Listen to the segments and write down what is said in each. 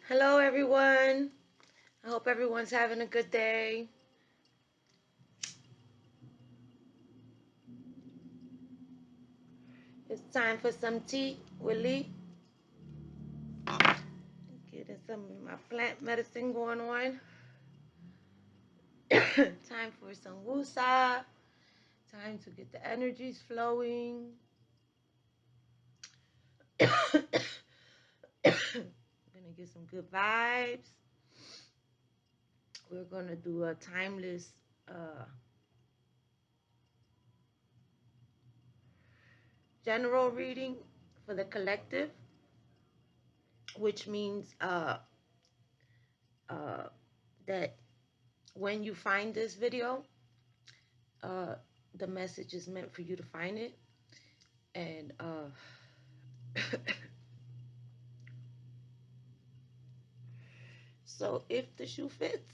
Hello, everyone. I hope everyone's having a good day. It's time for some tea with Lee. Getting some of my plant medicine going on. Time for some woosah. Time to get the energies flowing. Gonna get some good vibes. We're gonna do a timeless general reading for the collective, which means that when you find this video, the message is meant for you to find it. And so if the shoe fits,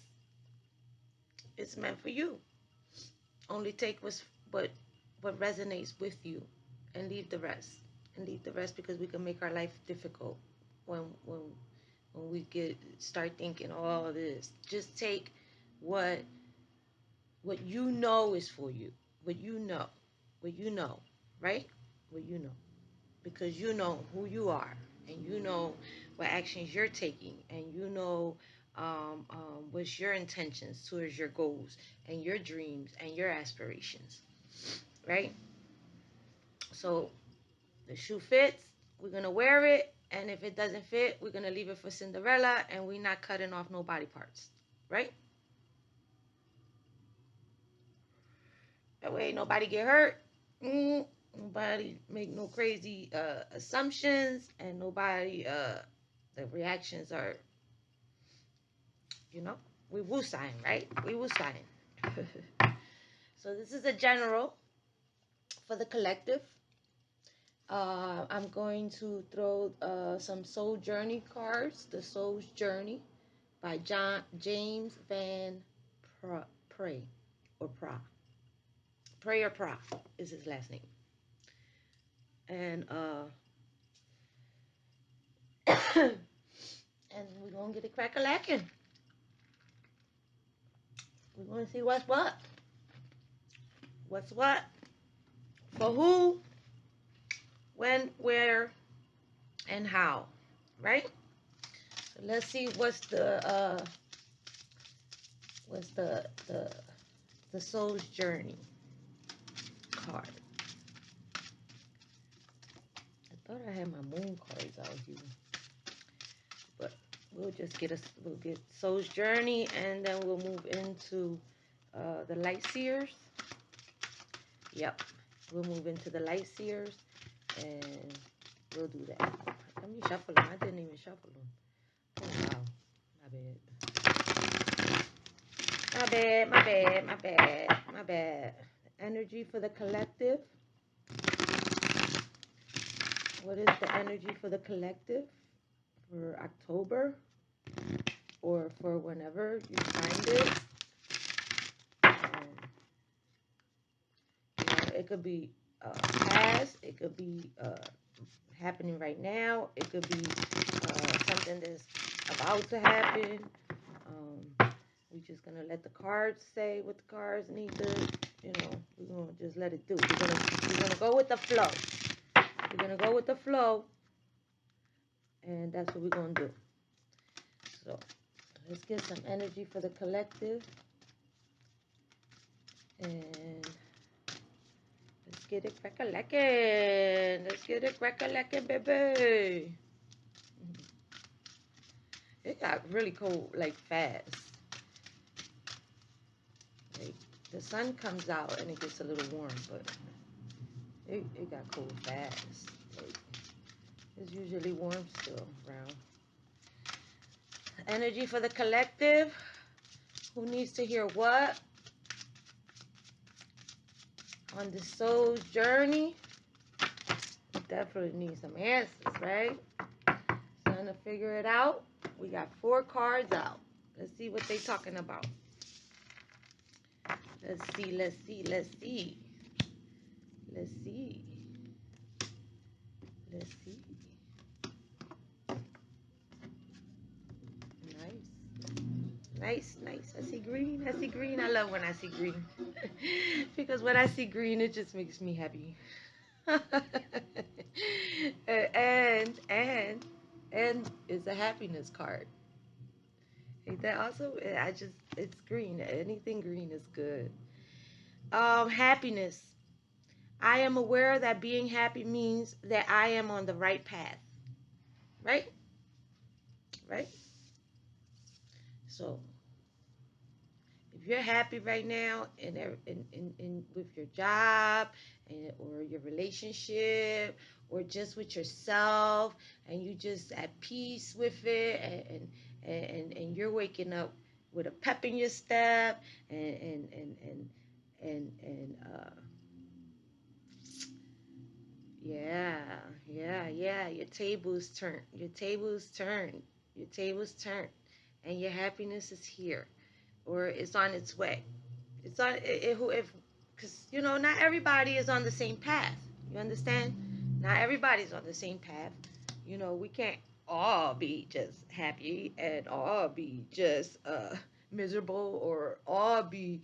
it's meant for you. Only take what resonates with you, and leave the rest. And leave the rest, because we can make our life difficult when we start thinking all this. Just take what you know is for you. What you know, right? What you know, because you know who you are, and you know what actions you're taking, and you know what's your intentions towards your goals and your dreams and your aspirations, right? So the shoe fits, we're gonna wear it, and if it doesn't fit, we're gonna leave it for Cinderella, and we're not cutting off no body parts, right? That way nobody get hurt. Nobody make no crazy assumptions, and nobody the reactions are, we woo sign, right? We woo sign. So this is a general for the collective. I'm going to throw some Soul Journey cards. The Soul's Journey by James Van Pray or Pra. Pray or Pra is his last name. And and we're gonna get it crack-a-lacking. We're gonna see what's what. What's what? For who, when, where, and how, right? So let's see what's the Soul's Journey card. I thought I had my moon cards out here, but we'll get Soul's Journey, and then we'll move into the Light Seers. Yep, we'll move into the Light Seers, and we'll do that. Let me shuffle them. I didn't even shuffle them. Oh, wow. My bad. Energy for the collective. What is the energy for the collective for October, or for whenever you find it? It could be past. It could be happening right now. It could be something that's about to happen. We're just gonna let the cards say what the cards need to, we're gonna just let it do. We're gonna go with the flow. We're gonna go with the flow, and that's what we're gonna do. So let's get some energy for the collective, and let's get it crack-a-lackin'. Let's get it crack-a-lackin', baby. It got really cold, like, fast. Like, the sun comes out and it gets a little warm, but it got cold fast. Like, it's usually warm still around. Energy for the collective. Who needs to hear what on the Soul's Journey? Definitely need some answers, right? Trying to figure it out. We got 4 cards out. Let's see what they talking about. Let's see. Nice, nice. I see green. I see green. I love when I see green. Because when I see green, it just makes me happy. And it's a happiness card. Ain't that also? It's green. Anything green is good. Happiness. I am aware that being happy means that I am on the right path. Right? Right? So if you're happy right now in with your job or your relationship or just with yourself, and you just at peace with it, and you're waking up with a pep in your step, and yeah, yeah, your tables turn, your tables turn, your tables turn, and your happiness is here, or it's on its way. It's on if because not everybody is on the same path. You understand? Not everybody's on the same path. We can't all be just happy and all be just miserable, or all be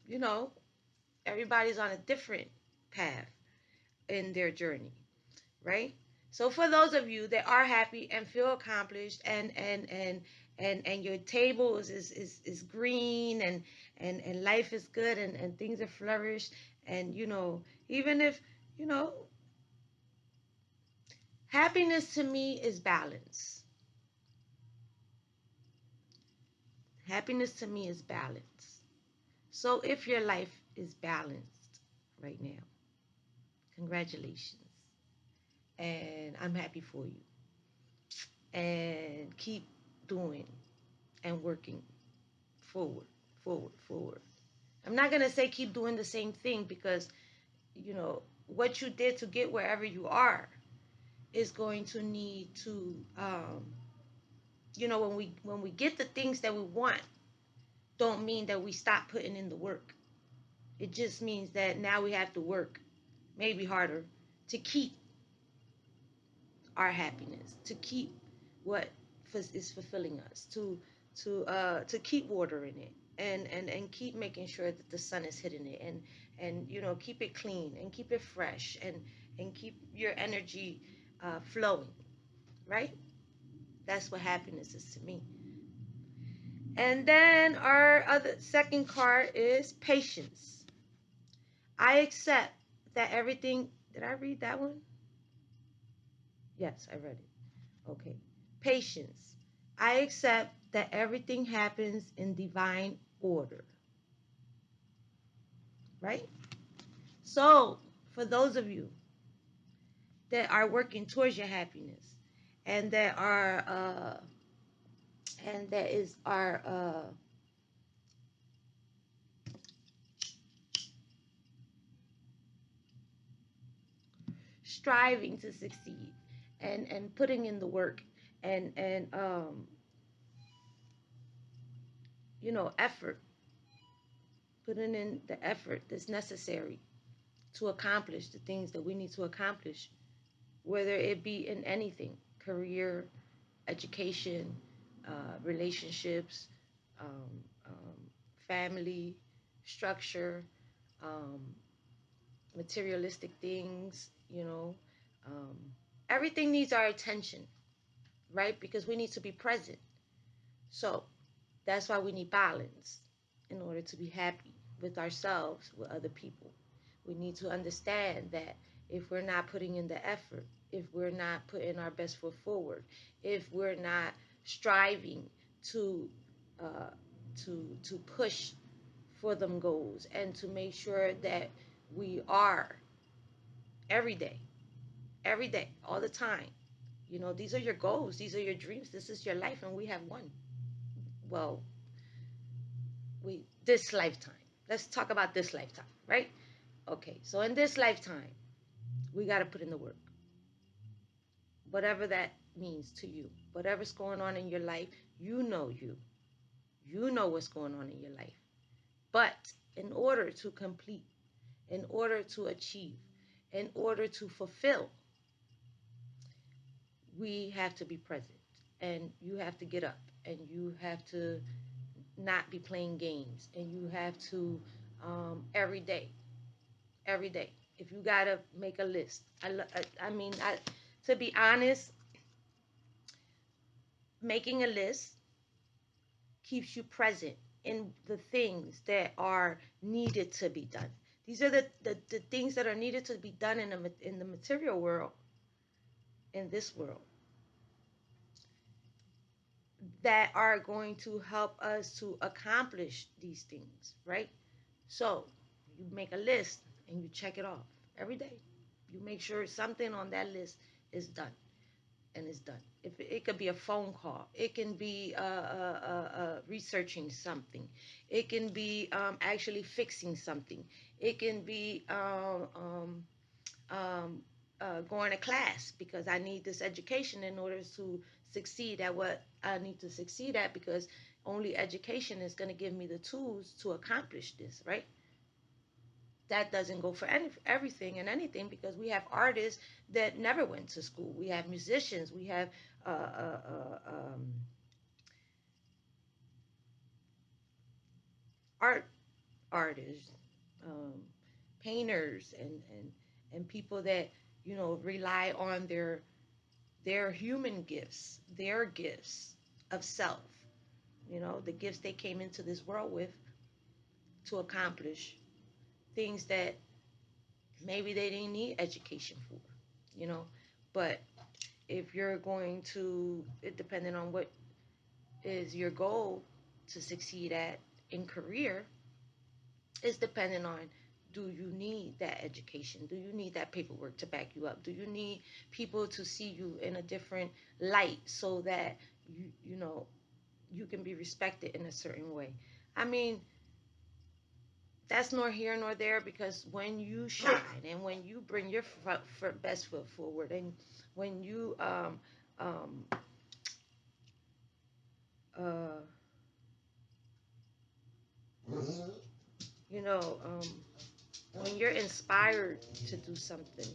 you know everybody's on a different path in their journey, right? So for those of you that are happy and feel accomplished, and your table is green, and life is good, and things are flourished, and even if you know happiness to me is balance. Happiness to me is balance. So if your life is balanced right now, congratulations, and I'm happy for you, and keep doing and working forward, forward, forward. I'm not going to say keep doing the same thing, because, what you did to get wherever you are is going to need to, when we get the things that we want, don't mean that we stop putting in the work. It just means that now we have to work, maybe harder, to keep our happiness, to keep what is fulfilling us, to keep watering it, and keep making sure that the sun is hitting it, and keep it clean, and keep it fresh, and keep your energy flowing, right? That's what happiness is to me. And then our other second card is patience. I accept that everything. Did I read that one? Yes, I read it. Okay. Patience. I accept that everything happens in divine order. Right? So, for those of you that are working towards your happiness, and that are and that is are striving to succeed, and putting in the work, and effort, putting in the effort that's necessary to accomplish the things that we need to accomplish, whether it be in anything: career, education, relationships, um, um, family, structure, um, materialistic things, um, everything needs our attention, right? Because we need to be present. So that's why we need balance in order to be happy with ourselves, with other people. We need to understand that if we're not putting in the effort, if we're not putting our best foot forward, if we're not striving to uh, to push for them goals, and to make sure that we are every day, all the time. These are your goals, these are your dreams, this is your life, and we have one. Well, this lifetime. Let's talk about this lifetime, right? Okay, so in this lifetime, we got to put in the work. Whatever that means to you, whatever's going on in your life, you know what's going on in your life. But in order to complete, in order to achieve, in order to fulfill, we have to be present. and you have to get up, and you have to not be playing games, and you have to every day, every day. If you gotta make a list, I mean, to be honest, making a list keeps you present in the things that are needed to be done. These are the things that are needed to be done in the material world, in this world, that are going to help us to accomplish these things, right? So you make a list and you check it off every day. You make sure something on that list is done, and it's done. If it could be a phone call, it can be researching something, it can be actually fixing something, it can be going to class because I need this education in order to succeed at what I need to succeed at, because only education is going to give me the tools to accomplish this, right? That doesn't go for everything and anything, because we have artists that never went to school. We have musicians. We have uh, uh, uh, um, art artists, um, painters, and people that rely on their human gifts, their gifts of self. The gifts they came into this world with to accomplish things that maybe they didn't need education for. You know, but if you're going to, it depending on what is your goal to succeed at in career, is depending on, do you need that education? Do you need that paperwork to back you up? Do you need people to see you in a different light so that you can be respected in a certain way? I mean, that's nor here nor there, because when you shine and when you bring your best foot forward, and when you um, uh, you know, when you're inspired to do something,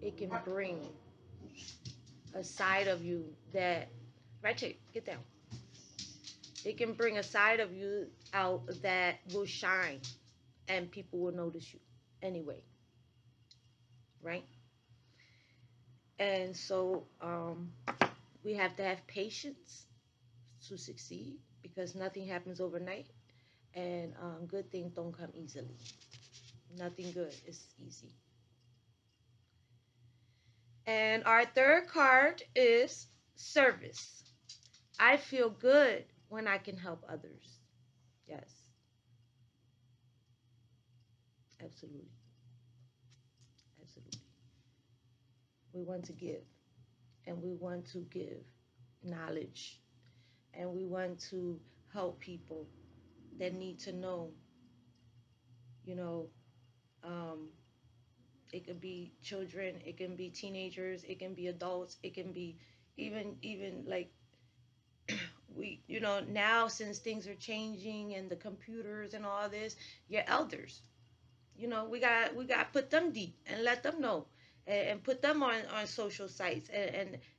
it can bring a side of you that, Ratchet, get down. It can bring a side of you out that will shine, and people will notice you anyway, right? And so we have to have patience to succeed, because nothing happens overnight, and good things don't come easily. Nothing good is easy. And our third card is service. I feel good when I can help others. Yes, absolutely. Absolutely. We want to give, and we want to give knowledge, and we want to help people that need to know, you know, um, it could be children, it can be teenagers, it can be adults, it can be even like now, since things are changing and the computers and all this, your elders, we got to put them deep and let them know, and put them on social sites,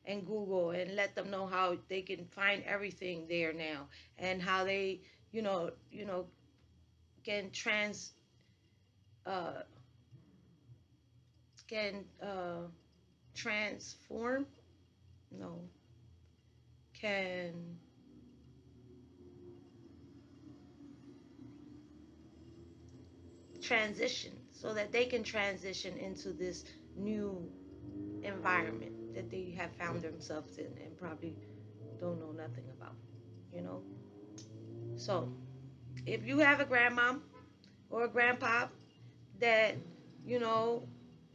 and Google, and let them know how they can find everything there now, and how they can uh transform, no, can transition, so that they can transition into this new environment that they have found themselves in and probably don't know nothing about, you know? So if you have a grandmom or a grandpa that, you know,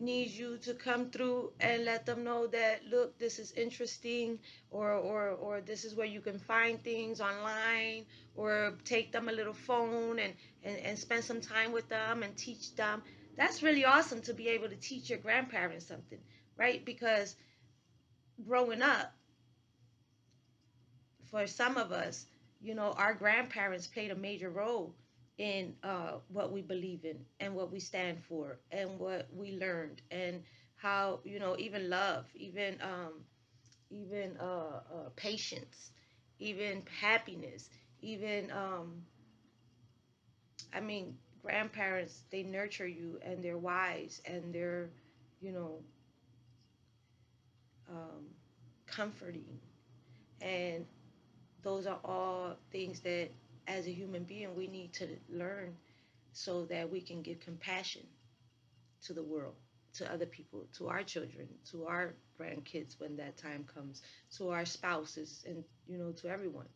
needs you to come through and let them know that, look, this is interesting, or this is where you can find things online, or take them a little phone, and spend some time with them and teach them. That's really awesome, to be able to teach your grandparents something, right? Because growing up, for some of us, our grandparents played a major role in what we believe in, and what we stand for, and what we learned, and how, even love, even even patience, even happiness, even I mean, grandparents, they nurture you and they're wise and they're, you know, um, comforting. And those are all things that as a human being we need to learn so that we can give compassion to the world, to other people, to our children, to our grandkids when that time comes, to our spouses, and to everyone.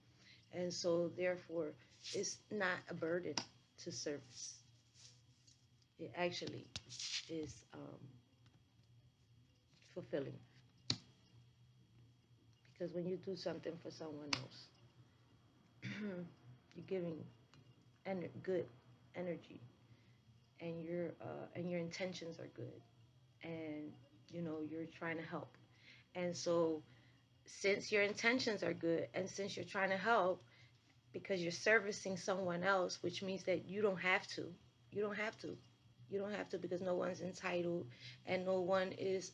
And so therefore it's not a burden to service. It actually is fulfilling, because when you do something for someone else, you're giving good energy, and your intentions are good, and you're trying to help. And so since your intentions are good and since you're trying to help, because you're servicing someone else, which means that you don't have to you don't have to, because no one's entitled and no one is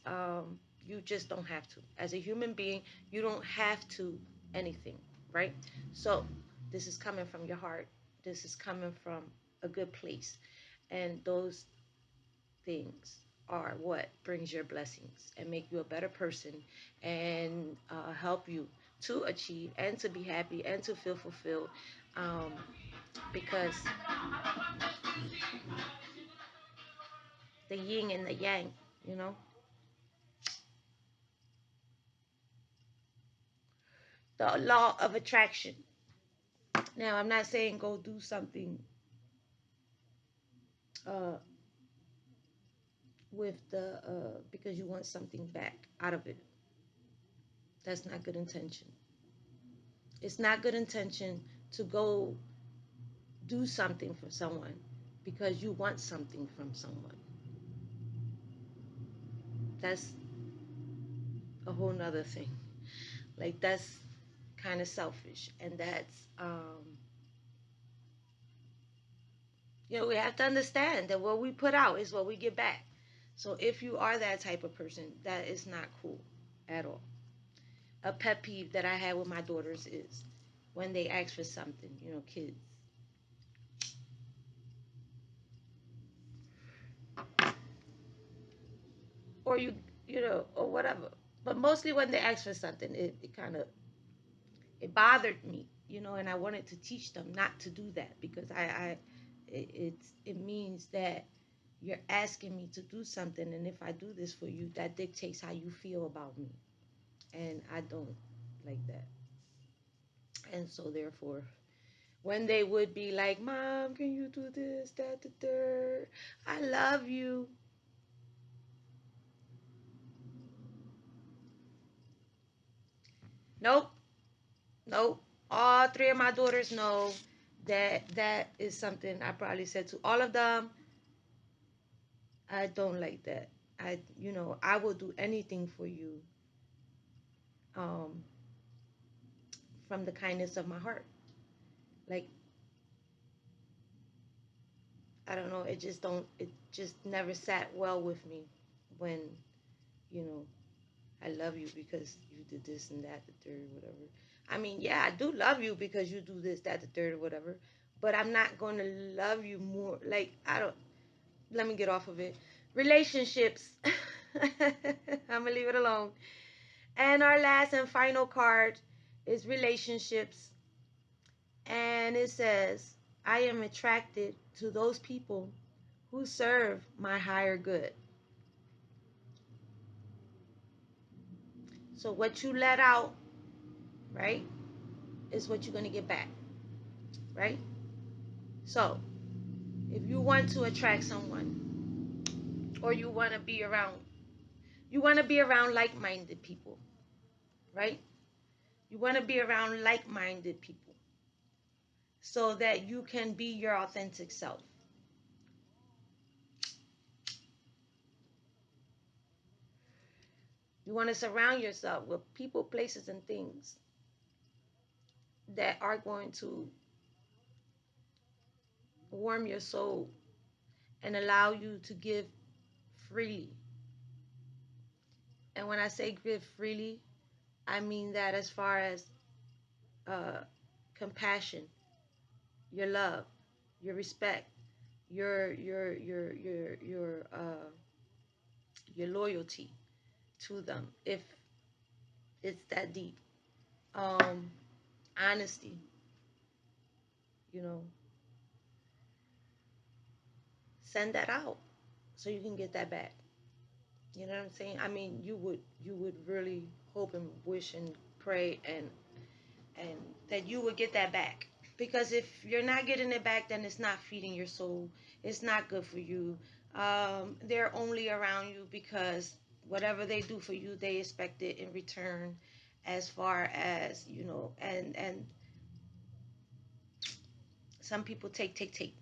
you just don't have to. As a human being, you don't have to anything, right? So this is coming from your heart, this is coming from a good place, and those things are what brings your blessings and make you a better person, and help you to achieve and to be happy and to feel fulfilled, um, because the yin and the yang, you know, the law of attraction. Now, I'm not saying go do something uh, with the because you want something back out of it. That's not good intention. It's not good intention to go do something for someone because you want something from someone. That's a whole nother thing. Like, that's kind of selfish, and that's we have to understand that what we put out is what we get back. So if you are that type of person, that is not cool at all. A pet peeve that I had with my daughters is when they ask for something, kids, or or whatever. But mostly when they ask for something, it kind of it bothered me, and I wanted to teach them not to do that, because it means that you're asking me to do something, and if I do this for you, that dictates how you feel about me, and I don't like that. And so therefore, when they would be like, "Mom, can you do this, that, the third? I love you." Nope, nope. All three of my daughters know that that is something I probably said to all of them. I don't like that. I will do anything for you, um, from the kindness of my heart. Like, I don't know. It just never sat well with me when, you know, I love you because you did this and that, the third, whatever. I mean, yeah, I do love you because you do this, that, the third, whatever. But I'm not going to love you more. Like, I don't, let me get off of it. Relationships. I'm going to leave it alone. And our last and final card is relationships. And it says, I am attracted to those people who serve my higher good. So what you let out, right, is what you're going to get back, right? So if you want to attract someone, or you want to be around like-minded people, right? You want to be around like-minded people so that you can be your authentic self. You want to surround yourself with people, places, and things that are going to warm your soul and allow you to give freely. And when I say give freely, I mean that as far as uh, compassion, your love, your respect, your loyalty to them, if it's that deep. Um, Honesty, you know, send that out so you can get that back. You know what I'm saying? I mean, you would really hope and wish and pray and that you would get that back. Because if you're not getting it back, then it's not feeding your soul. It's not good for you. They're only around you because whatever they do for you, they expect it in return. As far as and some people take,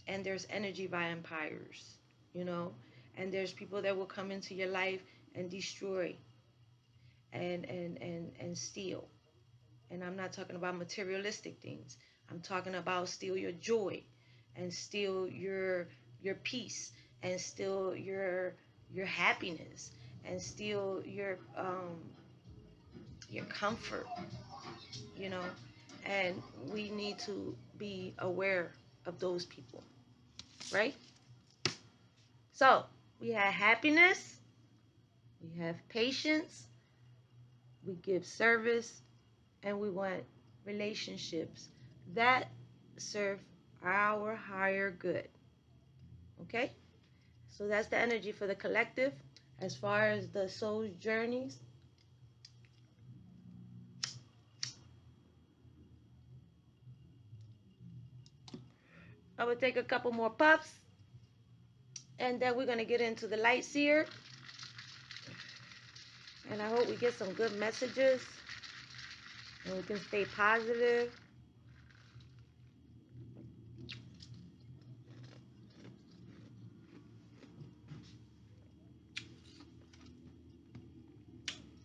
and there's energy vampires, you know, and there's people that will come into your life and destroy and steal. And I'm not talking about materialistic things. I'm talking about steal your joy and steal your peace and steal your happiness and steal your comfort, you know. And we need to be aware of those people, right? So we have happiness, we have patience, we give service, and we want relationships that serve our higher good. Okay? So that's the energy for the collective. As far as the soul's journeys, I would take a couple more puffs, and then we're going to get into the light seer. And I hope we get some good messages and we can stay positive.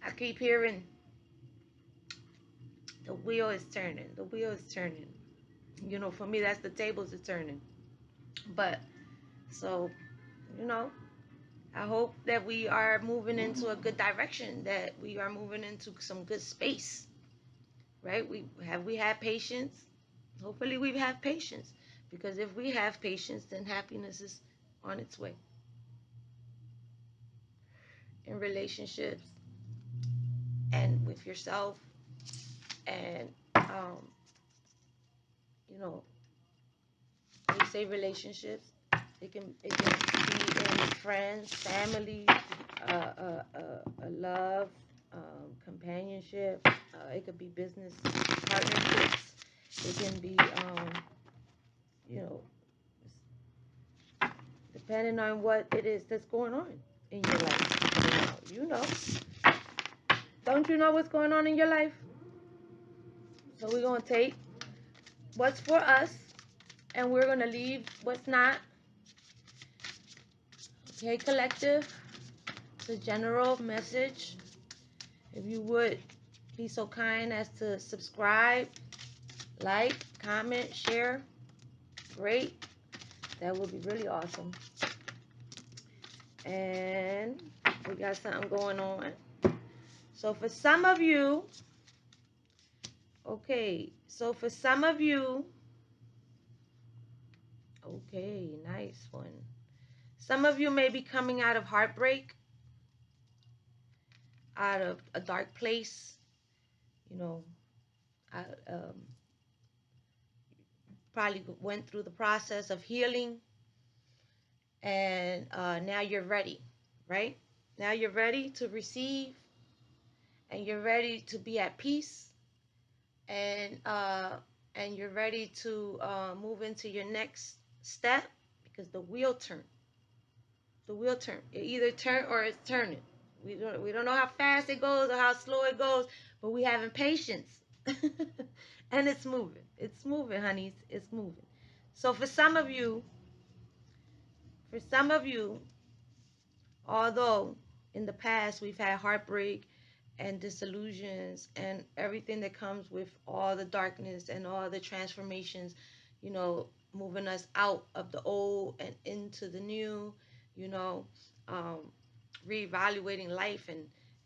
I keep hearing the wheel is turning. The wheel is turning. You know, for me, that's the tables are turning. But, so, you know, I hope that we are moving into a good direction, that we are moving into some good space, right? We had patience. Hopefully we have patience, because if we have patience, then happiness is on its way in relationships and with yourself. And you know, when we say relationships, it can be in friends, family, love, companionship. It could be business partnerships. It can be, you know, depending on what it is that's going on in your life. You know. Don't you know what's going on in your life? So we're going to take what's for us, and we're going to leave what's not. Okay, collective. It's a general message. If you would be so kind as to subscribe, like, comment, share. Great. That would be really awesome. And we got something going on. So for some of you, okay, okay, nice one. Some of you may be coming out of heartbreak, out of a dark place, you know, I, probably went through the process of healing, and now you're ready, right? Now you're ready to receive, and you're ready to be at peace, and you're ready to move into your next step, because the wheel turned. The wheel turned. It either turned or it's turning. We don't know how fast it goes or how slow it goes, but we having patience. And it's moving. It's moving, honeys. It's moving. So for some of you, although in the past we've had heartbreak and disillusions and everything that comes with all the darkness and all the transformations, you know, moving us out of the old and into the new, you know, um, reevaluating life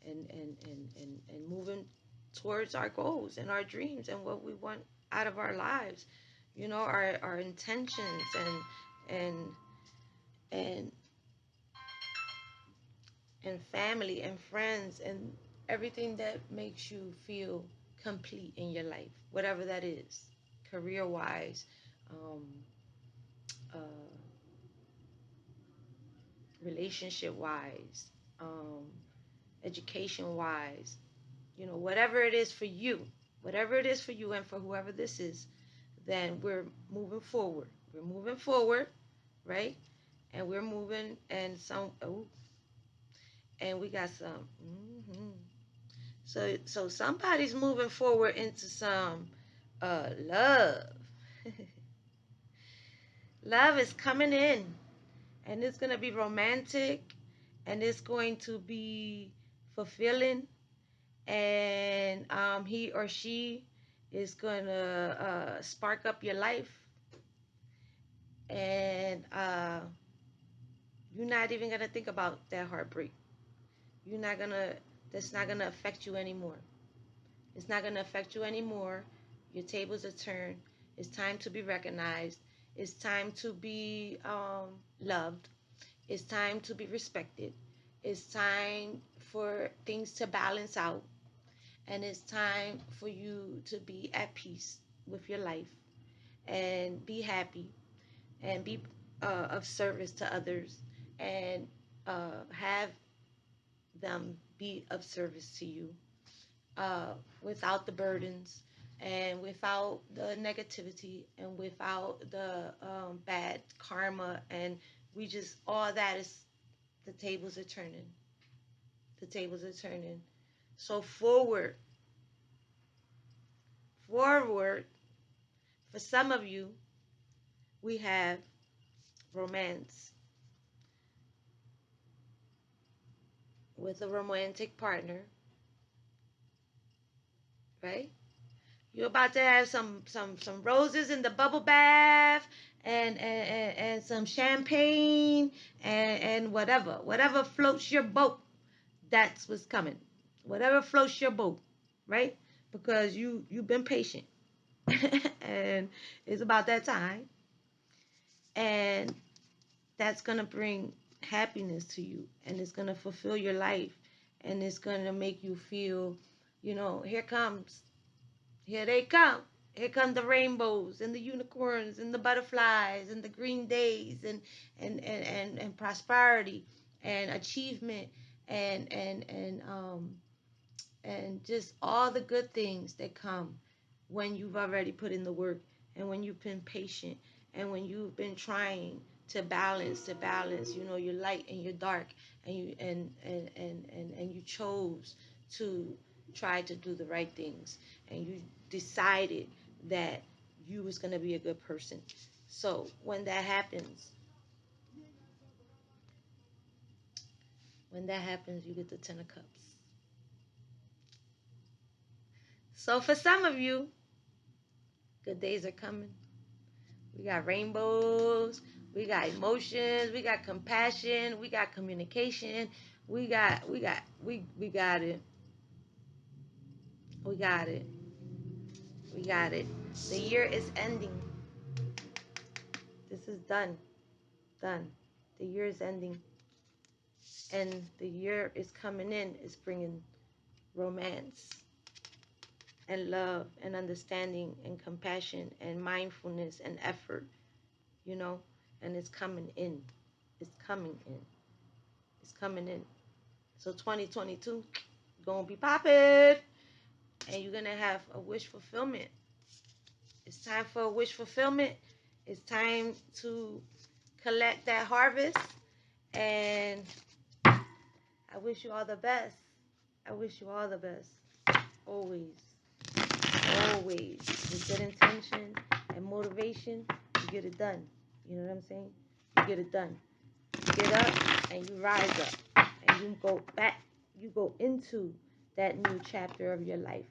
and moving towards our goals and our dreams and what we want out of our lives, you know, our intentions and and and family and friends and everything that makes you feel complete in your life, whatever that is, career wise, um, uh, relationship wise, um, education wise, you know, whatever it is for you, whatever it is for you and for whoever this is, then we're moving forward. We're moving forward, right? And we're moving, and we got some. So somebody's moving forward into some love. Love is coming in, and it's gonna be romantic, and it's going to be fulfilling, and he or she is gonna spark up your life, and you're not even gonna think about that heartbreak. You're not gonna. That's not gonna affect you anymore. It's not gonna affect you anymore. Your tables are turned. It's time to be recognized. It's time to be loved. It's time to be respected. It's time for things to balance out. And it's time for you to be at peace with your life and be happy and be of service to others and have them be of service to you without the burdens and without the negativity and without the bad karma. And we just, all that is, the tables are turning. The tables are turning. So forward, forward, for some of you, we have romance with a romantic partner, right? You're about to have some roses in the bubble bath and some champagne and whatever floats your boat. That's what's coming. Whatever floats your boat, right? Because you've been patient, and it's about that time, and that's gonna bring happiness to you, and it's gonna fulfill your life, and it's gonna make you feel, you know, here they come. Here come the rainbows and the unicorns and the butterflies and the green days and prosperity and achievement and and and um and just all the good things that come when you've already put in the work and when you've been patient and when you've been trying to balance, you know, your light and your dark, and you chose to try to do the right things, and you decided that you was going to be a good person. So when that happens, you get the 10 of Cups. So for some of you, good days are coming. We got rainbows, we got emotions, we got compassion, we got communication, we got it. We got it. We got it. The year is ending. This is done. Done. The year is ending. And the year is coming in. It's bringing romance and love and understanding and compassion and mindfulness and effort, you know, and it's coming in. It's coming in. It's coming in. So 2022 gonna be popping, and you're gonna have a wish fulfillment. It's time for a wish fulfillment. It's time to collect that harvest, and I wish you all the best. I wish you all the best. Always, always, with good intention and motivation, you get it done. You know what I'm saying? You get it done. You get up and you rise up, and you go back. You go into that new chapter of your life,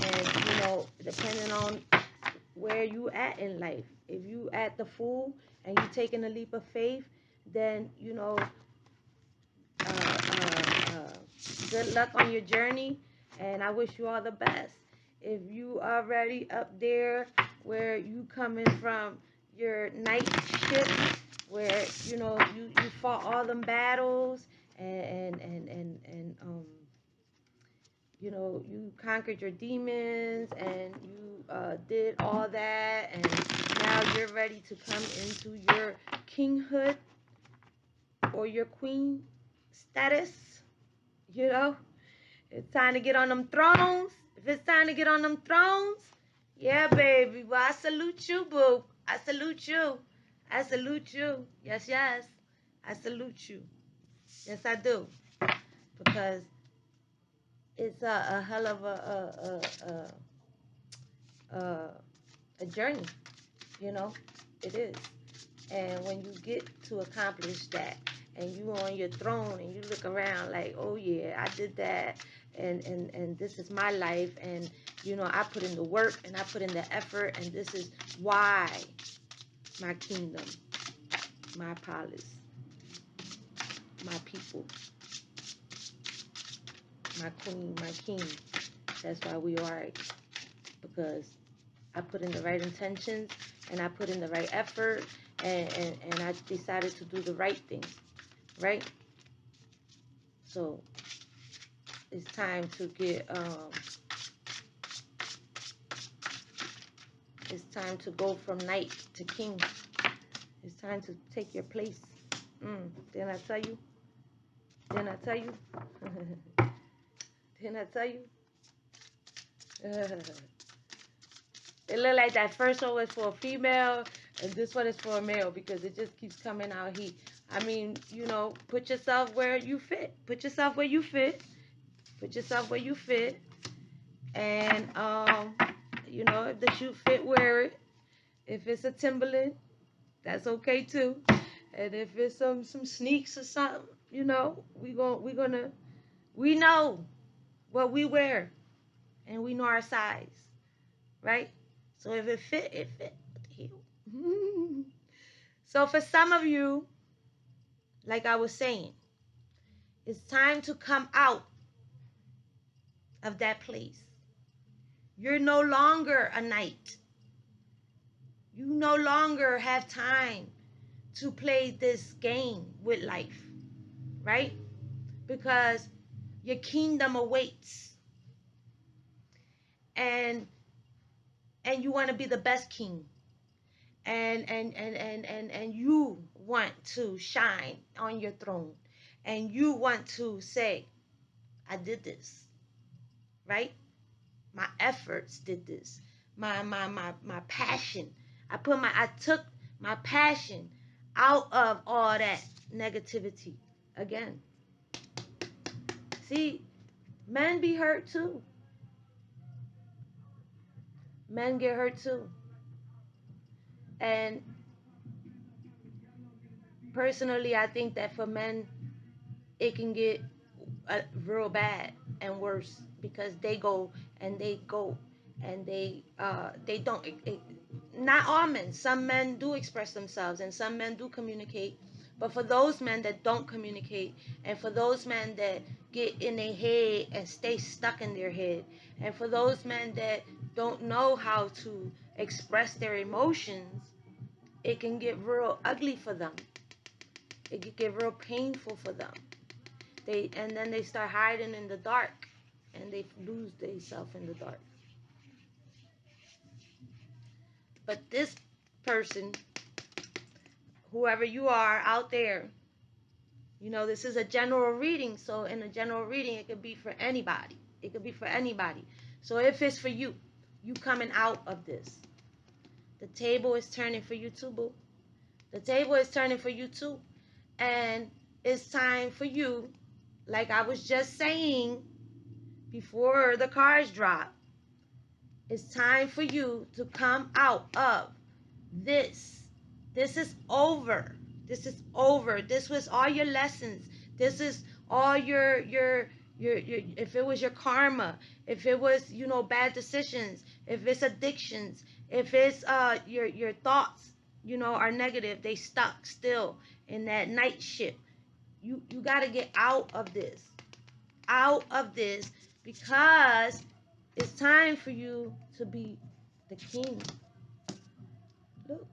and you know, depending on where you at in life. If you at the Fool and you taking a leap of faith, then you know Good luck on your journey, and I wish you all the best. If you already up there where you coming from your night shift, where you fought all them battles and you conquered your demons and you did all that, and now you're ready to come into your kinghood or your queen status. It's time to get on them thrones. If it's time to get on them thrones, yeah, baby. Well, I salute you, boo. I salute you. I salute you. Yes, yes. I salute you. Yes, I do. Because it's a hell of a journey. It is. And when you get to accomplish that, and you on your throne, and you look around like, oh yeah, I did that, and this is my life, and I put in the work, and I put in the effort, and this is why my kingdom, my palace, my people, my queen, my king. That's why we are, because I put in the right intentions, and I put in the right effort, and I decided to do the right things, right? So it's time to get it's time to go from knight to king. It's time to take your place. Didn't I tell you? Didn't I tell you? Didn't I tell you? It looked like that first one was for a female, and this one is for a male, because it just keeps coming out. Put yourself where you fit. Put yourself where you fit. Put yourself where you fit. And, if the shoe fit, wear it. If it's a Timberland, that's okay too. And if it's some sneaks or something, we know what we wear, and we know our size, right? So if it fit, it fit. What the hell? So for some of you, like I was saying, it's time to come out of that place. You're no longer a knight. You no longer have time to play this game with life, right? Because your kingdom awaits, and you want to be the best king, and you want to shine on your throne, and you want to say, I did this, right? My efforts did this. My passion. I took my passion out of all that negativity. Again, see, men be hurt too. Men get hurt too. And personally, I think that for men, it can get real bad and worse, because they go and they don't. Not all men. Some men do express themselves, and some men do communicate. But for those men that don't communicate, and for those men that get in their head and stay stuck in their head, and for those men that don't know how to express their emotions, it can get real ugly for them. It can get real painful for them. And then they start hiding in the dark, and they lose themselves in the dark. But this person, whoever you are out there, this is a general reading. So in a general reading, it could be for anybody. It could be for anybody. So if it's for you, you coming out of this, the table is turning for you too, boo. The table is turning for you too. And it's time for you, like I was just saying before the cards drop, it's time for you to come out of this. This is over. This is over. This was all your lessons. This is all your if it was your karma, if it was, bad decisions, if it's addictions, if it's your thoughts, are negative, they stuck still in that night ship. You got to get out of this. out of this, because it's time for you to be the king. Look,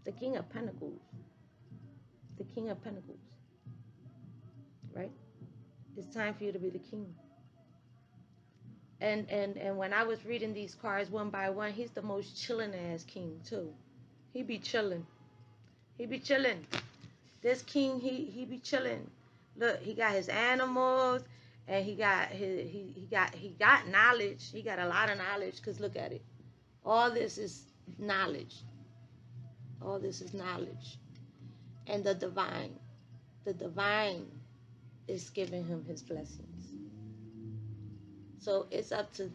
the king of pentacles. The king of pentacles. Right? It's time for you to be the king. And when I was reading these cards one by one, he's the most chilling ass king too. He be chilling. He be chilling. This king, he be chilling. Look, he got his animals, and he got knowledge. He got a lot of knowledge. Cause look at it. All this is knowledge. All this is knowledge. And the divine is giving him his blessings. So it's up to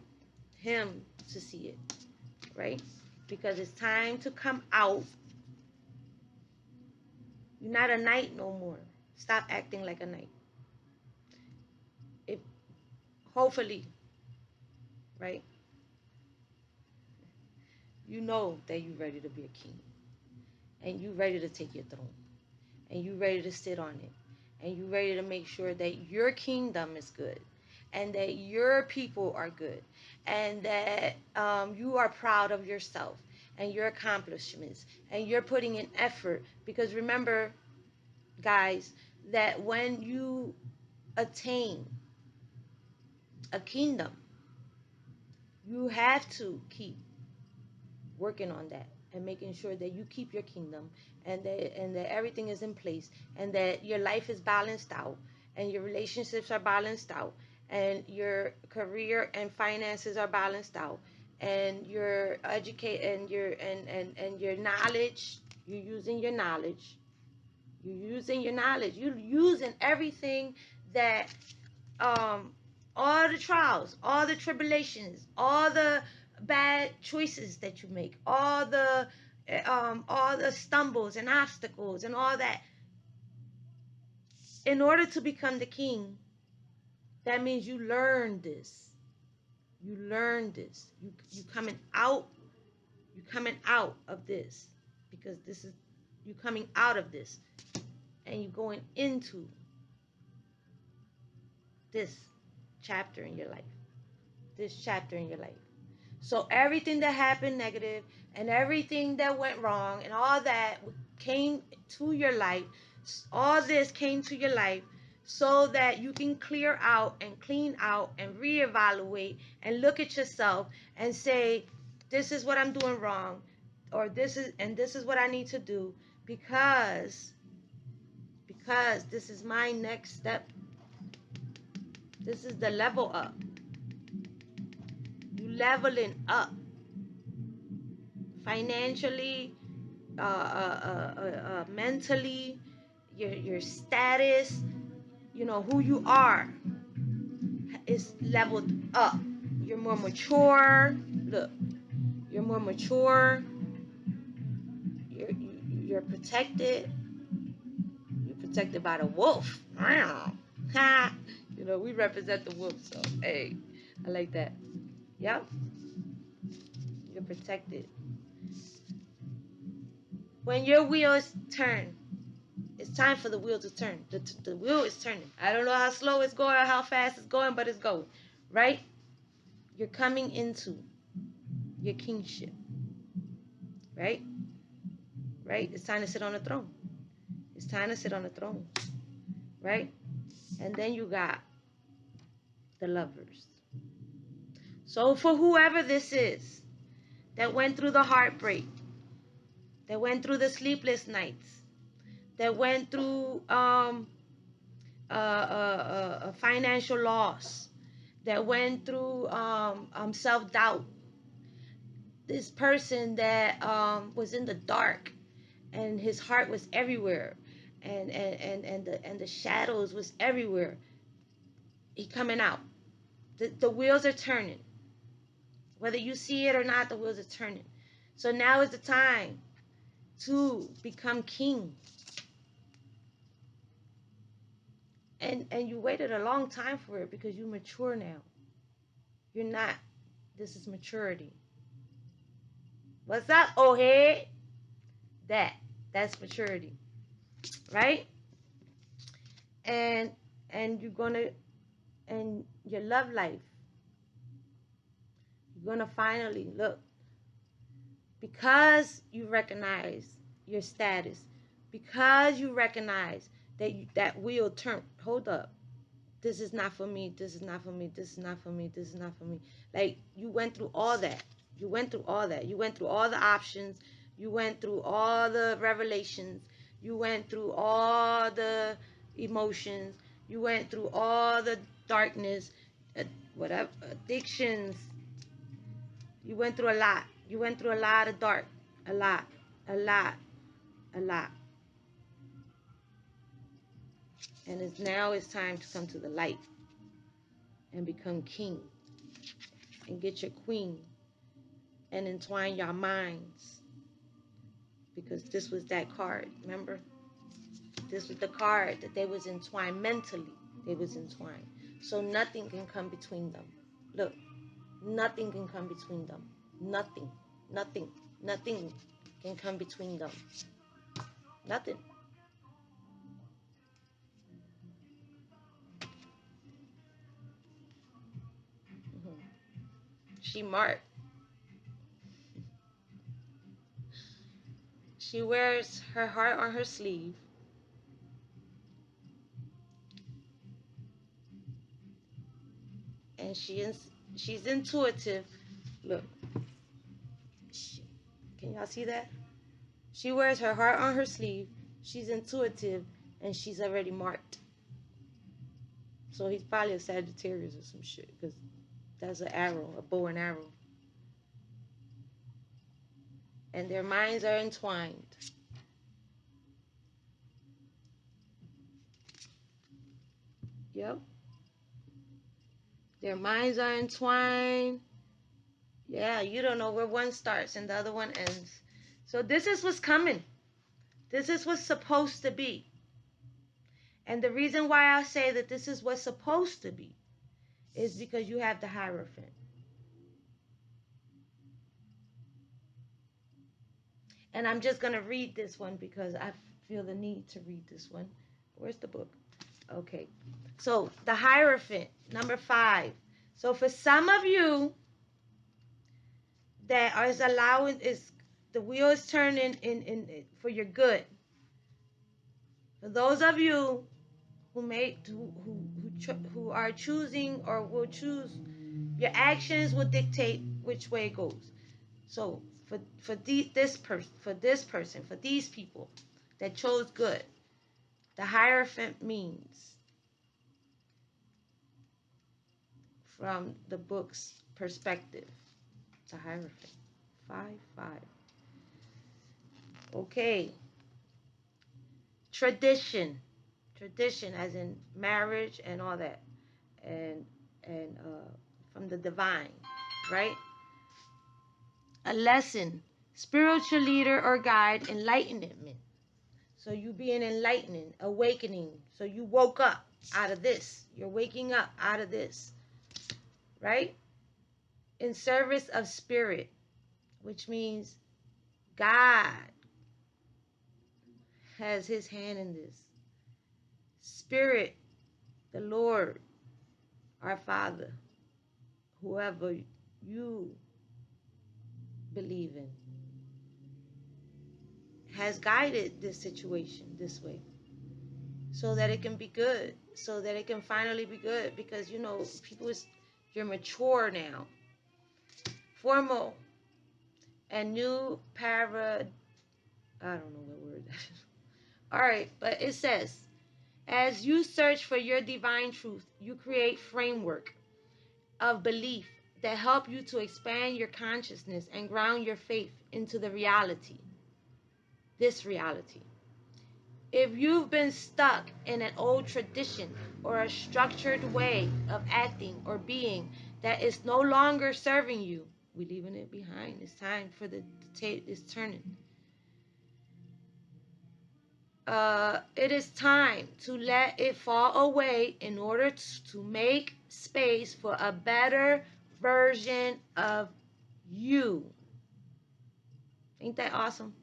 him to see it, right? Because it's time to come out. You're not a knight no more. Stop acting like a knight. If hopefully, right? You know that you're ready to be a king, and you're ready to take your throne, and you're ready to sit on it, and you're ready to make sure that your kingdom is good, and that your people are good, and that you are proud of yourself and your accomplishments, and you're putting in effort. Because remember, guys, that when you attain a kingdom, you have to keep working on that and making sure that you keep your kingdom, and that everything is in place, and that your life is balanced out, and your relationships are balanced out, and your career and finances are balanced out, and your educate and your knowledge, you're using your knowledge. You're using your knowledge. You're using everything that all the trials, all the tribulations, all the bad choices that you make, all the stumbles and obstacles and all that. In order to become the king, that means you learn this. You learn this. You coming out. You coming out of this, because this is you coming out of this, and you going into this chapter in your life. This chapter in your life. So everything that happened negative, and everything that went wrong, and all that came to your life, all this came to your life so that you can clear out and clean out and reevaluate and look at yourself and say, this is what I'm doing wrong, or this is what I need to do, because this is my next step. This is the level up. You leveling up financially, mentally, your status, who you are is leveled up. You're more mature. Look, you're more mature. You're protected. You're protected by the wolf. We represent the wolf, so hey, I like that. Yep. You're protected. When your wheels turn, it's time for the wheel to turn. The wheel is turning. I don't know how slow it's going or how fast it's going, but it's going. Right? You're coming into your kingship. Right? Right? It's time to sit on the throne. It's time to sit on the throne. Right? And then you got the lovers. So for whoever this is that went through the heartbreak, that went through the sleepless nights, that went through a financial loss, that went through self-doubt, this person that was in the dark and his heart was everywhere, and the shadows was everywhere, he coming out. The wheels are turning. Whether you see it or not, the wheels are turning. So now is the time to become king. And you waited a long time for it, because you're mature now. You're not. This is maturity. What's up, oh hey? That's maturity. Right? And and and your love life, you're gonna finally look, because you recognize your status, because you recognize that that wheel turn. Hold up, this is not for me. This is not for me. This is not for me. This is not for me. Like, you went through all that. You went through all that. You went through all the options. You went through all the revelations. You went through all the emotions. You went through all the darkness, whatever, addictions. You went through a lot. You went through a lot of dark. A lot. A lot. A lot. And now it's time to come to the light and become king and get your queen and entwine your minds, because this was that card. Remember, this was the card that they was entwined mentally. They was entwined, so nothing can come between them. Look, nothing can come between them. Nothing, nothing, nothing can come between them. Nothing. She marked. She wears her heart on her sleeve. And she's intuitive. Look, can y'all see that? She wears her heart on her sleeve. She's intuitive, and she's already marked. So he's probably a Sagittarius or some shit, because that's an arrow, a bow and arrow. And their minds are entwined. Yep. Their minds are entwined. Yeah, you don't know where one starts and the other one ends. So this is what's coming. This is what's supposed to be. And the reason why I say that this is what's supposed to be is because you have the Hierophant. And I'm just going to read this one because I feel the need to read this one. Where's the book? Okay. So the Hierophant, number 5. So for some of you that is allowing, is the wheel is turning in for your good. For those of you who are choosing or will choose, your actions will dictate which way it goes. So for these people that chose good, the Hierophant means, from the book's perspective, the Hierophant, 5-5. Okay. Tradition as in marriage and all that, and from the divine, right? A lesson, spiritual leader or guide, enlightenment. So you being enlightening, awakening. So you woke up out of this. You're waking up out of this, right? In service of spirit, which means God has his hand in this. Spirit, the Lord, our Father, whoever you believe in, has guided this situation this way so that it can be good, so that it can finally be good, because you know, you're mature now, formal and new I don't know what word that is. All right, but it says, as you search for your divine truth, you create framework of belief that help you to expand your consciousness and ground your faith into the reality, this reality. If you've been stuck in an old tradition or a structured way of acting or being that is no longer serving you, we're leaving it behind. It's time for the tape is turning. It is time to let it fall away in order to make space for a better version of you. Ain't that awesome?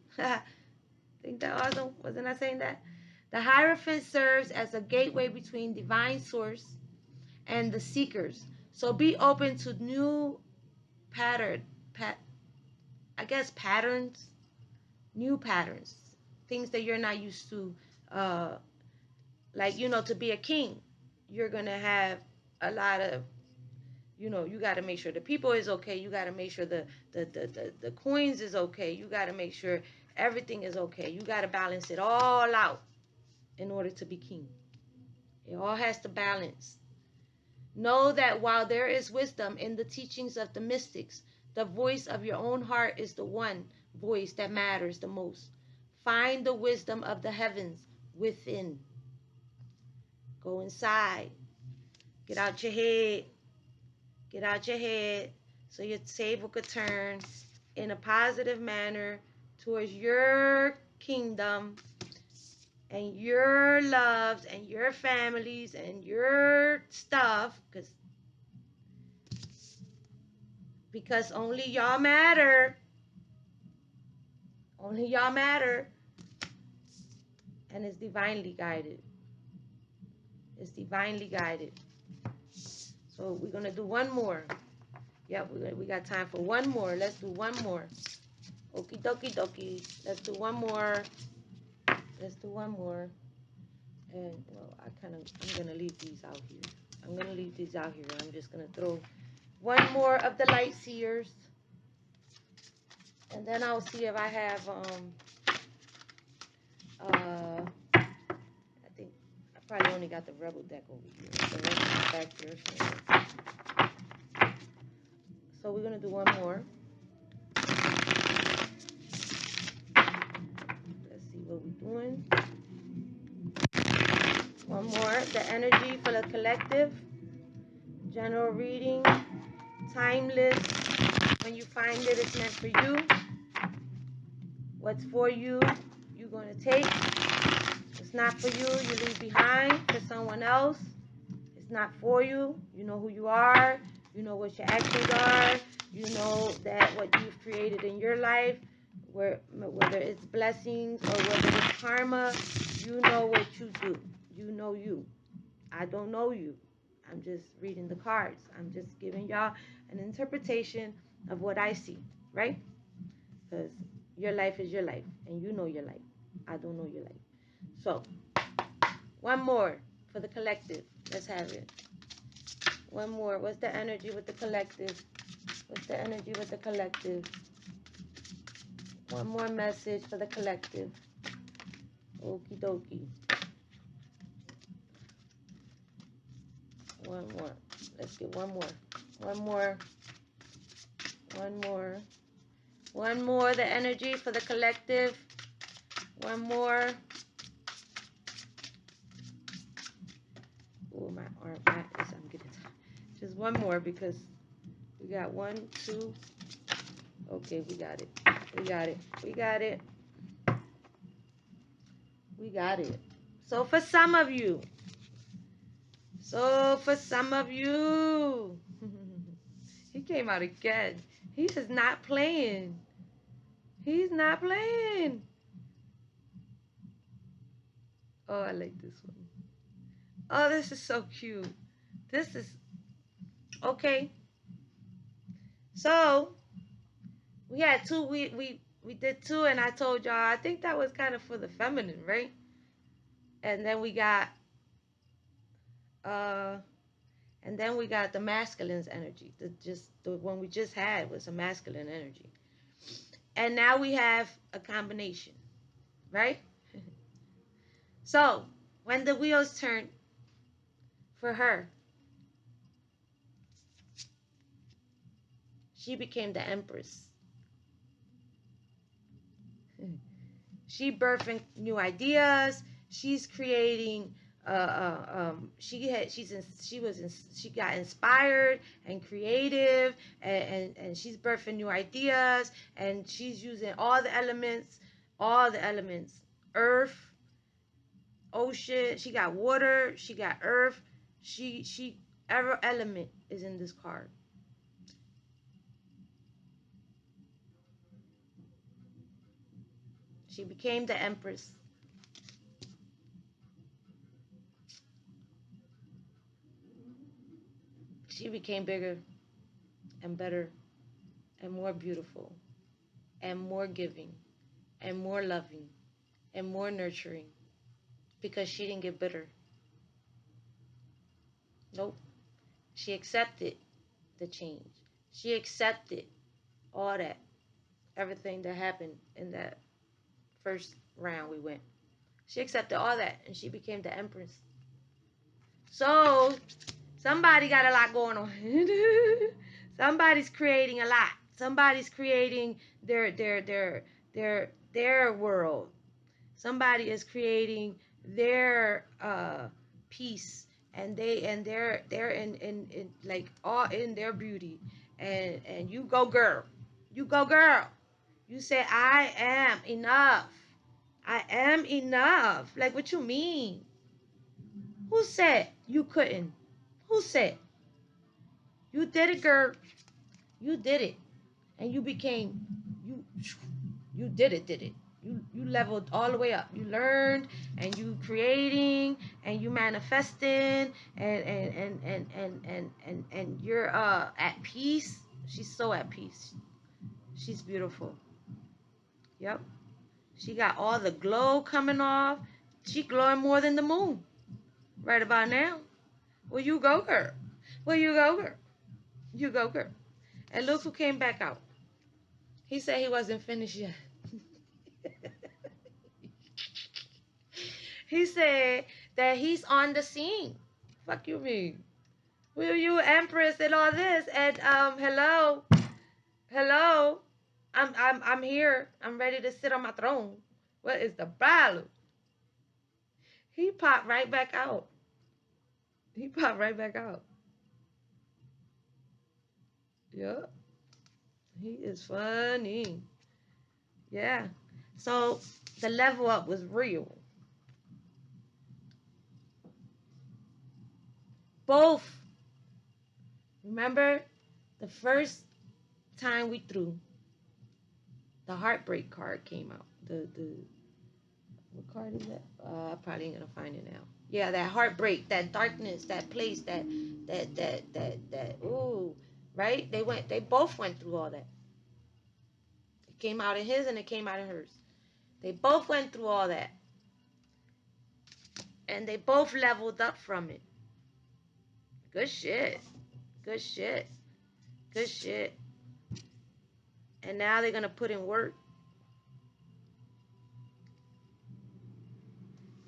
Ain't that awesome? Wasn't I saying that? The Hierophant serves as a gateway between divine source and the seekers. So be open to new patterns, new patterns, things that you're not used to. Like, to be a king, you're going to have a lot of, you got to make sure the people is okay. You got to make sure the coins is okay. You got to make sure everything is okay. You got to balance it all out in order to be king. It all has to balance. Know that while there is wisdom in the teachings of the mystics, the voice of your own heart is the one voice that matters the most. Find the wisdom of the heavens within. Go inside. Get out your head. Get out your head so your table could turn in a positive manner towards your kingdom and your loves and your families and your stuff, because only y'all matter. Only y'all matter. And it's divinely guided. It's divinely guided. So we're going to do one more. Yep, we got time for one more. Let's do one more. Okie dokie dokie. Let's do one more. Let's do one more. And, well, I'm going to leave these out here. I'm going to leave these out here. I'm just going to throw one more of the light seers. And then I'll see if I have, I think I probably only got the Rebel deck over here. The rest is back here somewhere. So we're going to do one more. Let's see what we're doing. One more. The energy for the collective. General reading. Timeless. When you find it, it's meant for you. What's for you, you're going to take. It's not for you, you leave behind for someone else. It's not for you. You know who you are. You know what your actions are. You know that what you've created in your life, whether it's blessings or whether it's karma, you know what you do. You know you. I don't know you. I'm just reading the cards. I'm just giving y'all an interpretation of what I see, right? Because your life is your life, and you know your life. I don't know your life. So, one more for the collective. Let's have it. One more. What's the energy with the collective? What's the energy with the collective? One more message for the collective. Okie dokie. One more. Let's get one more. One more. One more. One more. The energy for the collective. One more. Oh, my arm. I'm getting tired. Just one more because we got 1, 2. Okay, we got it. We got it. We got it. We got it. So for some of you. He came out again. He's just not playing. He's not playing. Oh, I like this one. Oh, this is so cute. This is okay. So we had two. We did two, and I told y'all I think that was kind of for the feminine, right? And then we got the masculine's energy. The one we just had was a masculine energy. And now we have a combination, right? So when the wheels turn for her, she became the empress. She birthing new ideas. She's creating. She got inspired and creative, and she's birthing new ideas, and she's using all the elements, earth, ocean. She got water. She got earth. Every element is in this card. She became the empress. She became bigger and better and more beautiful and more giving and more loving and more nurturing because she didn't get bitter. Nope. She accepted the change. She accepted all that, everything that happened in that first round we went. She accepted all that and she became the empress. So somebody got a lot going on. Somebody's creating a lot. Somebody's creating their world. Somebody is creating their peace, and they're in like all in their beauty. And you go girl. You go girl. You say I am enough. I am enough. Like, what you mean? Who said you couldn't? Who said? You did it, girl. You did it. And you became, you you did it. You leveled all the way up. You learned and you creating and you manifesting and you're at peace. She's so at peace. She's beautiful. Yep. She got all the glow coming off. She glowing more than the moon right about now. Well, you go, girl. Well, you go, girl. You go, girl. And look who came back out. He said he wasn't finished yet. He said that he's on the scene. Fuck you mean? Will you empress and all this? And hello. Hello. I'm here. I'm ready to sit on my throne. What is the problem? He popped right back out. He popped right back out. Yep. He is funny. Yeah. So the level up was real. Both. Remember the first time we threw, the heartbreak card came out. The what card is that? I probably ain't gonna find it now. Yeah, that heartbreak, that darkness, that place, that ooh, right? They both went through all that. It came out of his and it came out of hers. They both went through all that. And they both leveled up from it. Good shit. Good shit. Good shit. And now they're gonna put in work.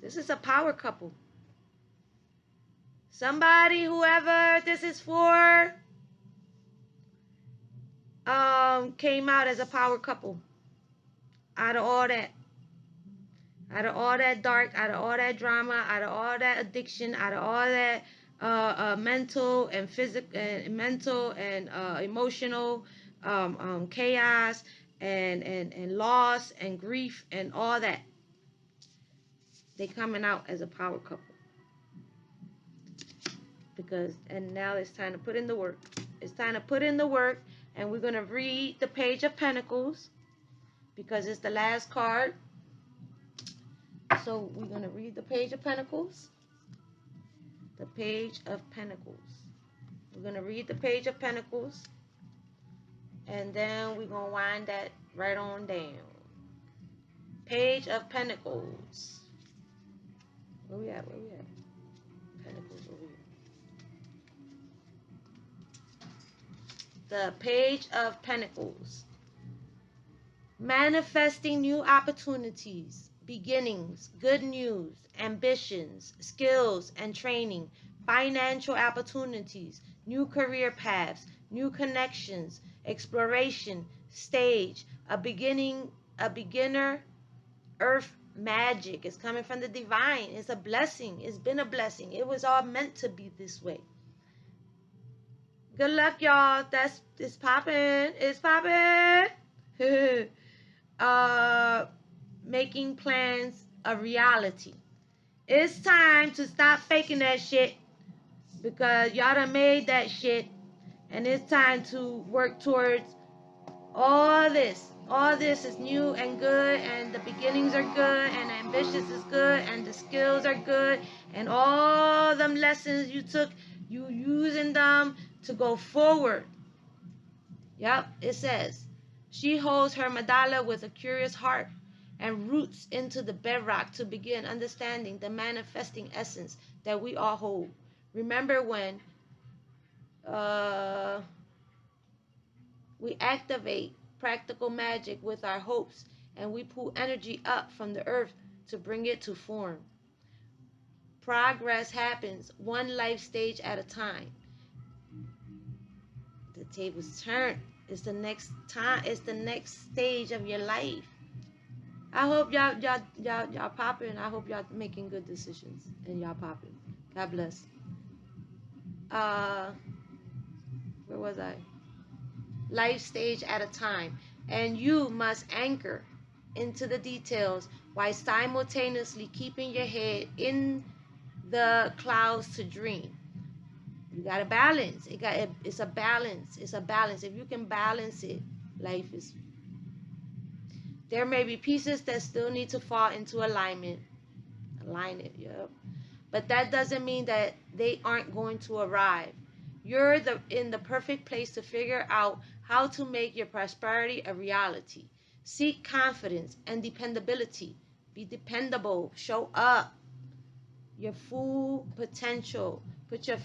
This is a power couple. Somebody, whoever this is for, came out as a power couple. Out of all that. Out of all that dark, out of all that drama, out of all that addiction, out of all that mental and physical, mental and emotional chaos and loss and grief and all that. They coming out as a power couple. And now it's time to put in the work. It's time to put in the work, and we're going to read the Page of Pentacles because it's the last card. So we're going to read the Page of Pentacles. The Page of Pentacles. We're going to read the Page of Pentacles, and then we're going to wind that right on down. Page of Pentacles. Where we at? Where we at? Pentacles over here. The Page of Pentacles. Manifesting new opportunities, beginnings, good news, ambitions, skills and training, financial opportunities, new career paths, new connections, exploration, stage, a beginner, earth magic. Is coming from the divine. It's a blessing. It's been a blessing. It was all meant to be this way. Good luck, y'all. It's popping. It's popping. Making plans a reality. It's time to stop faking that shit because y'all done made that shit, and it's time to work towards all this. All this is new and good, and the beginnings are good, and the ambitious is good, and the skills are good, and all them lessons you took, you using them to go forward. Yep, it says, she holds her mandala with a curious heart and roots into the bedrock to begin understanding the manifesting essence that we all hold. Remember when we activate practical magic with our hopes and we pull energy up from the earth to bring it to form. Progress happens one life stage at a time. The tables turn. It's the next time. It's the next stage of your life. I hope y'all popping. I hope y'all making good decisions and y'all popping. God bless. Where was I? Life stage at a time, and you must anchor into the details while simultaneously keeping your head in the clouds to dream. You got to balance. It's a balance. It's a balance. If you can balance it, life is. There may be pieces that still need to fall into alignment. Align it, yep. But that doesn't mean that they aren't going to arrive. You're in the perfect place to figure out how to make your prosperity a reality. Seek confidence and dependability. Be dependable. Show up. Your full potential. Put your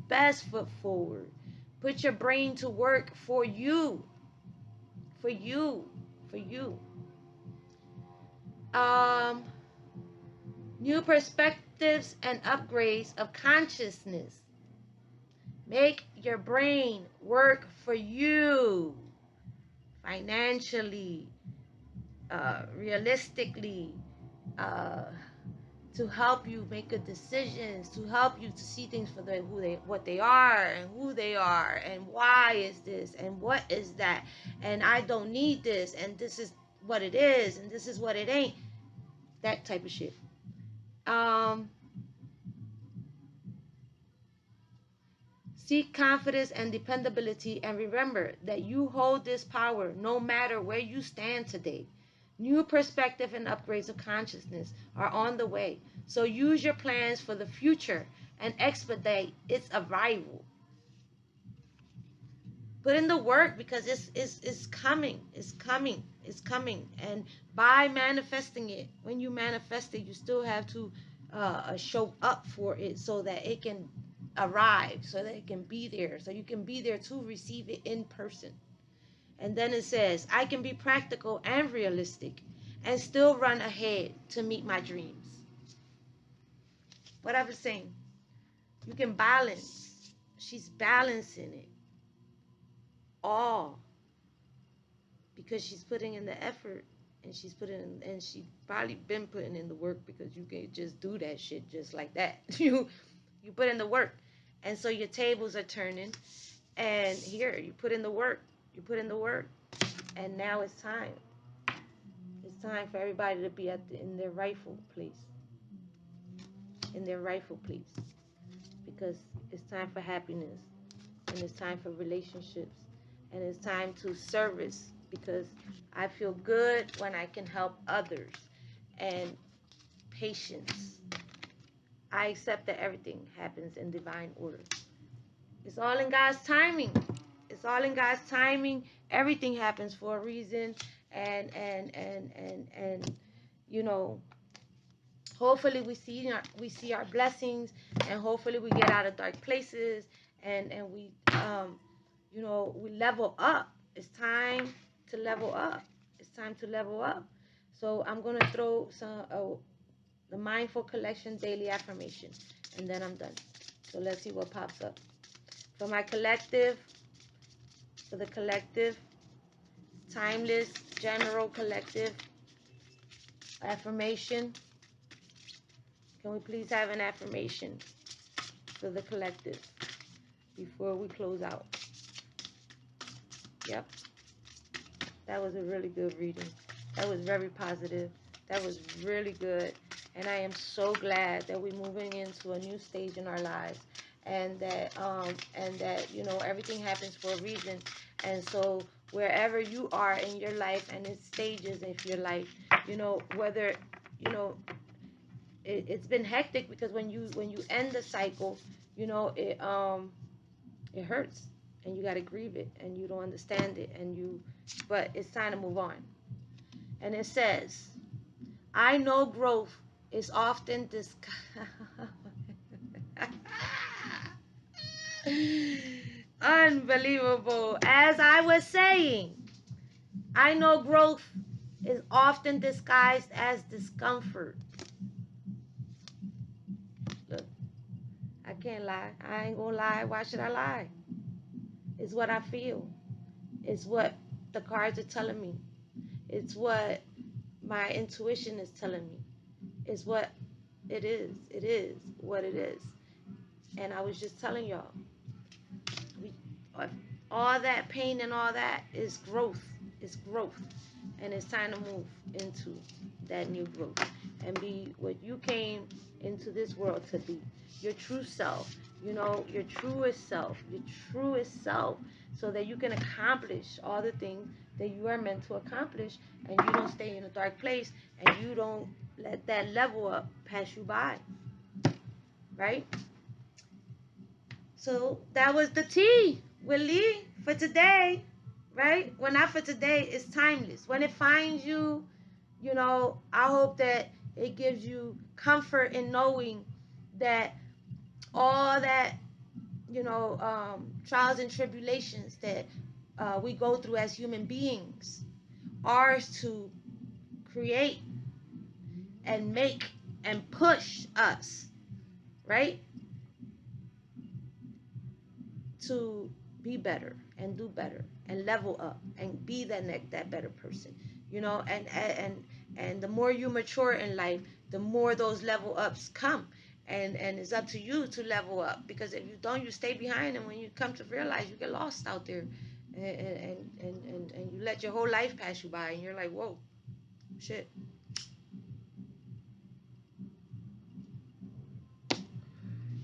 best foot forward. Put your brain to work for you. For you. For you. New perspectives and upgrades of consciousness. Make your brain work for you. Financially. Realistically. To help you make good decisions, to help you to see things for what they are, and who they are, and why is this, and what is that, and I don't need this, and this is what it is, and this is what it ain't. That type of shit. Seek confidence and dependability, and remember that you hold this power no matter where you stand today. New perspective and upgrades of consciousness are on the way. So use your plans for the future and expedite its arrival. Put in the work because it's coming. It's coming. It's coming. And by manifesting it, when you manifest it, you still have to show up for it so that it can arrive, so that it can be there, so you can be there to receive it in person. And then it says, I can be practical and realistic and still run ahead to meet my dreams. What I was saying, you can balance. She's balancing it all because she's putting in the effort, and she's probably been putting in the work, because you can't just do that shit just like that. You put in the work, and so your tables are turning, and here you put in the work. You put in the work, and now it's time. It's time for everybody to be in their rightful place. In their rightful place. Because it's time for happiness. And it's time for relationships. And it's time to service. Because I feel good when I can help others. And patience. I accept that everything happens in divine order. It's all in God's timing. It's all in God's timing. Everything happens for a reason. And you know, hopefully we see our blessings, and hopefully we get out of dark places, and we you know, we level up. It's time to level up. It's time to level up. So I'm going to throw some the Mindful Collection Daily Affirmation, and then I'm done. So let's see what pops up. For my collective, for the collective, Timeless General Collective affirmation. Can we please have an affirmation for the collective before we close out? Yep. That was a really good reading. That was very positive. That was really good. And I am so glad that we're moving into a new stage in our lives. And that you know, everything happens for a reason. And so wherever you are in your life and in stages of your life, you know, whether, you know, it's been hectic, because when you end the cycle, you know, It hurts, and you got to grieve it, and you don't understand it, but it's time to move on. And it says, I know growth is often unbelievable. As I was saying, I know growth is often disguised as discomfort. Look, I can't lie. I ain't gonna lie. Why should I lie? It's what I feel. It's what the cards are telling me. It's what my intuition is telling me. It's what it is. It is what it is. And I was just telling y'all, we, all that pain and all that is growth. It's growth. And it's time to move into that new growth and be what you came into this world to be. Your true self, your truest self, so that you can accomplish all the things that you are meant to accomplish, and you don't stay in a dark place, and you don't let that level up pass you by, right? So that was the tea with Lee for today, right? Well, not for today, it's timeless. When it finds you, I hope that it gives you comfort in knowing that all that, trials and tribulations that we go through as human beings, ours to create and make and push us, right? To be better and do better and level up and be that better person, and the more you mature in life, the more those level ups come, and it's up to you to level up, because if you don't, you stay behind, and when you come to realize, you get lost out there, and you let your whole life pass you by, and you're like, whoa, shit.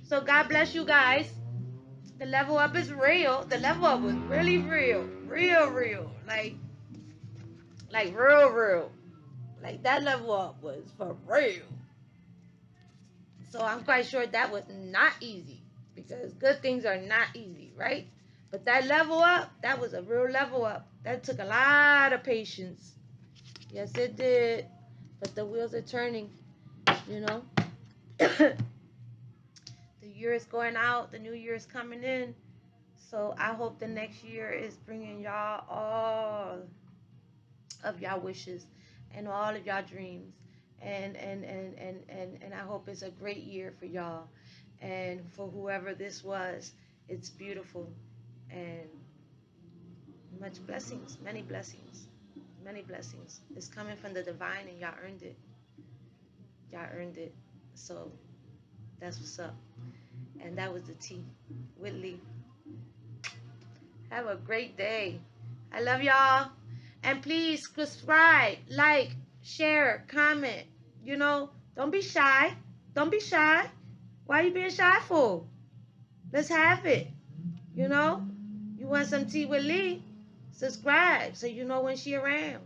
So God bless you guys. The level up is real. The level up was really real. Real. Like real. Like that level up was for real. So I'm quite sure that was not easy, because good things are not easy, right? But that level up, that was a real level up. That took a lot of patience. Yes, it did. But the wheels are turning, The year is going out. The new year is coming in. So I hope the next year is bringing y'all all of y'all wishes and all of y'all dreams, and I hope it's a great year for y'all, and for whoever this was. It's beautiful, and much blessings, many blessings, it's coming from the divine, and y'all earned it. So that's what's up. And that was the tea with Lee. Have a great day. I love y'all. And please subscribe, like, share, comment. Don't be shy. Don't be shy. Why are you being shy for? Let's have it. You want some tea with Lee? Subscribe so you know when she around.